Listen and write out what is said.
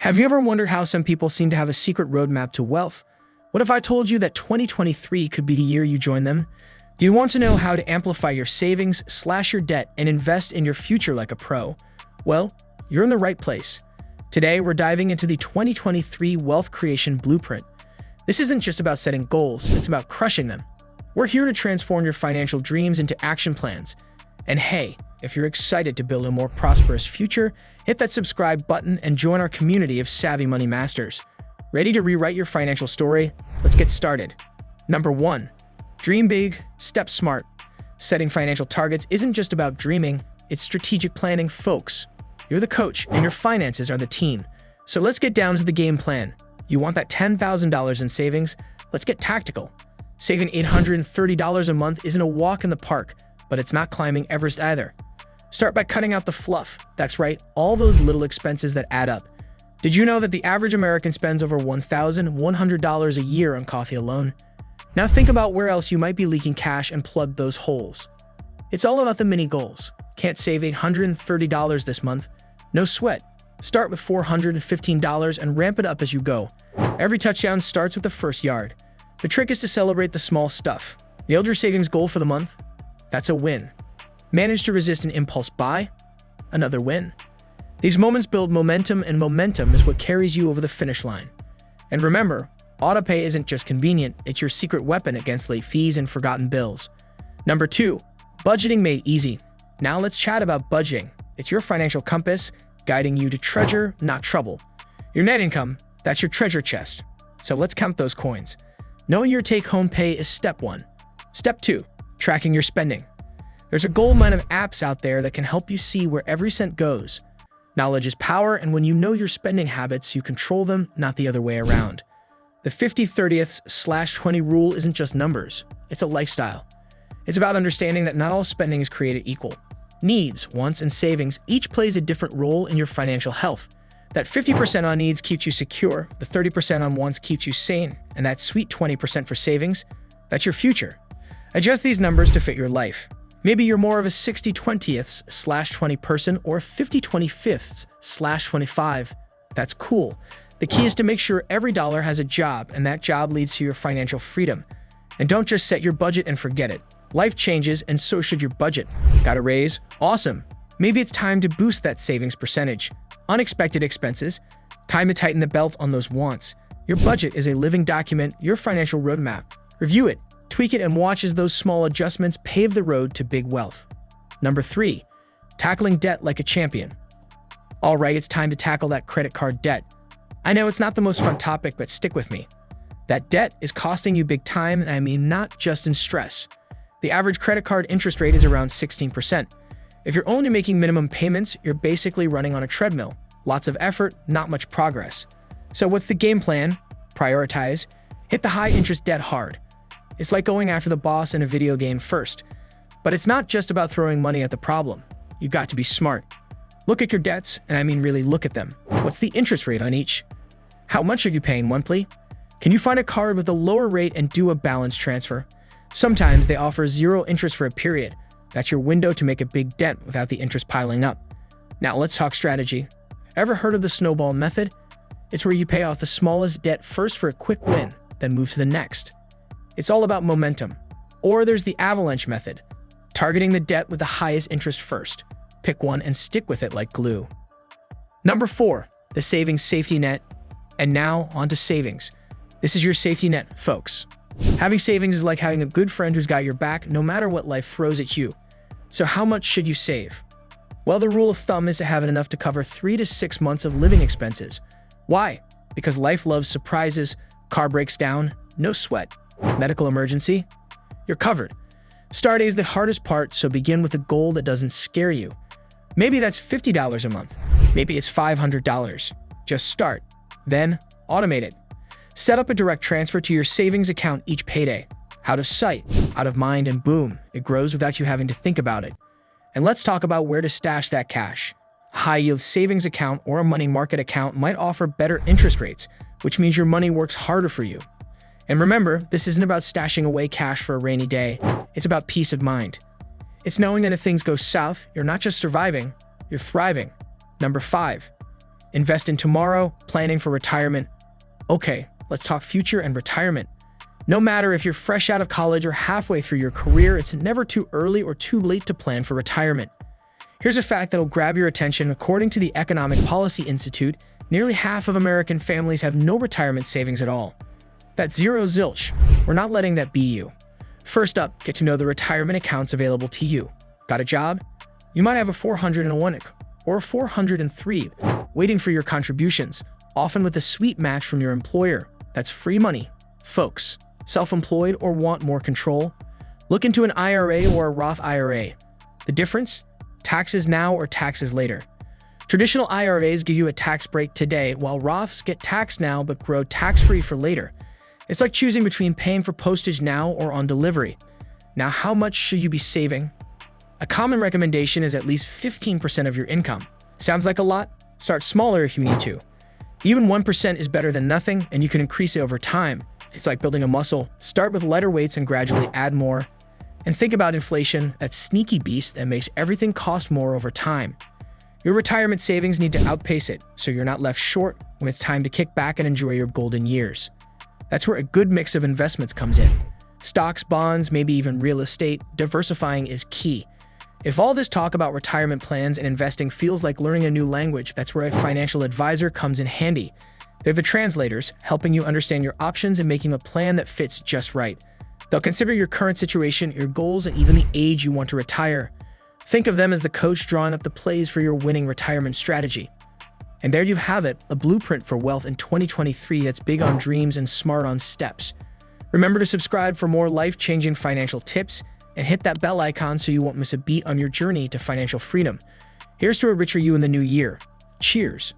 Have you ever wondered how some people seem to have a secret roadmap to wealth? What if I told you that 2023 could be the year you join them? Do you want to know how to amplify your savings, slash your debt, and invest in your future like a pro? Well, you're in the right place. Today, we're diving into the 2023 Wealth Creation Blueprint. This isn't just about setting goals, it's about crushing them. We're here to transform your financial dreams into action plans. And hey, if you're excited to build a more prosperous future, hit that subscribe button and join our community of savvy money masters. Ready to rewrite your financial story? Let's get started. Number 1. Dream big, step smart. Setting financial targets isn't just about dreaming, it's strategic planning, folks. You're the coach and your finances are the team. So let's get down to the game plan. You want that $10,000 in savings? Let's get tactical. Saving $830 a month isn't a walk in the park, but it's not climbing Everest either. Start by cutting out the fluff. That's right, all those little expenses that add up. Did you know that the average American spends over $1,100 a year on coffee alone? Now think about where else you might be leaking cash and plug those holes. It's all about the mini goals. Can't save $830 this month? No sweat. Start with $415 and ramp it up as you go. Every touchdown starts with the first yard. The trick is to celebrate the small stuff. Nailed your savings goal for the month? That's a win. Managed to resist an impulse buy? Another win. These moments build momentum, and momentum is what carries you over the finish line. And remember, autopay isn't just convenient, it's your secret weapon against late fees and forgotten bills. Number 2. Budgeting made easy. Now let's chat about budgeting. It's your financial compass, guiding you to treasure, not trouble. Your net income, that's your treasure chest. So let's count those coins. Knowing your take-home pay is step 1. Step 2. Tracking your spending. There's a goldmine of apps out there that can help you see where every cent goes. Knowledge is power, and when you know your spending habits, you control them, not the other way around. The 50/30/20 rule isn't just numbers, it's a lifestyle. It's about understanding that not all spending is created equal. Needs, wants, and savings each plays a different role in your financial health. That 50% on needs keeps you secure, the 30% on wants keeps you sane, and that sweet 20% for savings, that's your future. Adjust these numbers to fit your life. Maybe you're more of a 60/20ths/20 person or 50/25ths/25. That's cool. The key is to make sure every dollar has a job, and that job leads to your financial freedom. And don't just set your budget and forget it. Life changes, and so should your budget. Got a raise? Awesome. Maybe it's time to boost that savings percentage. Unexpected expenses? Time to tighten the belt on those wants. Your budget is a living document, your financial roadmap. Review it, tweak it, and watch as those small adjustments pave the road to big wealth. Number 3. Tackling debt like a champion. All right, it's time to tackle that credit card debt. I know it's not the most fun topic, but stick with me. That debt is costing you big time, and I mean not just in stress. The average credit card interest rate is around 16%. If you're only making minimum payments, you're basically running on a treadmill. Lots of effort, not much progress. So what's the game plan? Prioritize. Hit the high-interest debt hard. It's like going after the boss in a video game first. But it's not just about throwing money at the problem. You've got to be smart. Look at your debts, and I mean really look at them. What's the interest rate on each? How much are you paying monthly? Can you find a card with a lower rate and do a balance transfer? Sometimes they offer 0 interest for a period. That's your window to make a big dent without the interest piling up. Now let's talk strategy. Ever heard of the snowball method? It's where you pay off the smallest debt first for a quick win, then move to the next. It's all about momentum. Or there's the avalanche method, targeting the debt with the highest interest first. Pick one and stick with it like glue. Number 4, the savings safety net. And now on to savings. This is your safety net, folks. Having savings is like having a good friend who's got your back no matter what life throws at you. So how much should you save? Well, the rule of thumb is to have enough to cover 3 to 6 months of living expenses. Why? Because life loves surprises. Car breaks down, no sweat. Medical emergency? You're covered. Starting is the hardest part, so begin with a goal that doesn't scare you. Maybe that's $50 a month. Maybe it's $500. Just start. Then, automate it. Set up a direct transfer to your savings account each payday. Out of sight, out of mind, and boom, it grows without you having to think about it. And let's talk about where to stash that cash. High-yield savings account or a money market account might offer better interest rates, which means your money works harder for you. And remember, this isn't about stashing away cash for a rainy day. It's about peace of mind. It's knowing that if things go south, you're not just surviving, you're thriving. Number 5. Invest in tomorrow, planning for retirement. Okay, let's talk future and retirement. No matter if you're fresh out of college or halfway through your career, it's never too early or too late to plan for retirement. Here's a fact that'll grab your attention. According to the Economic Policy Institute, nearly half of American families have no retirement savings at all. That's zero zilch. We're not letting that be you. First up, get to know the retirement accounts available to you. Got a job? You might have a 401k or a 403 waiting for your contributions, often with a sweet match from your employer. That's free money. Folks, self-employed or want more control? Look into an IRA or a Roth IRA. The difference? Taxes now or taxes later. Traditional IRAs give you a tax break today, while Roths get taxed now but grow tax-free for later. It's like choosing between paying for postage now or on delivery. Now, how much should you be saving? A common recommendation is at least 15% of your income. Sounds like a lot? Start smaller if you need to. Even 1% is better than nothing, and you can increase it over time. It's like building a muscle. Start with lighter weights and gradually add more. And think about inflation, that sneaky beast that makes everything cost more over time. Your retirement savings need to outpace it, so you're not left short when it's time to kick back and enjoy your golden years. That's where a good mix of investments comes in. Stocks, bonds, maybe even real estate, diversifying is key. If all this talk about retirement plans and investing feels like learning a new language, that's where a financial advisor comes in handy. They're the translators, helping you understand your options and making a plan that fits just right. They'll consider your current situation, your goals, and even the age you want to retire. Think of them as the coach drawing up the plays for your winning retirement strategy. And there you have it, a blueprint for wealth in 2023 that's big on dreams and smart on steps. Remember to subscribe for more life-changing financial tips and hit that bell icon so you won't miss a beat on your journey to financial freedom. Here's to a richer you in the new year. Cheers.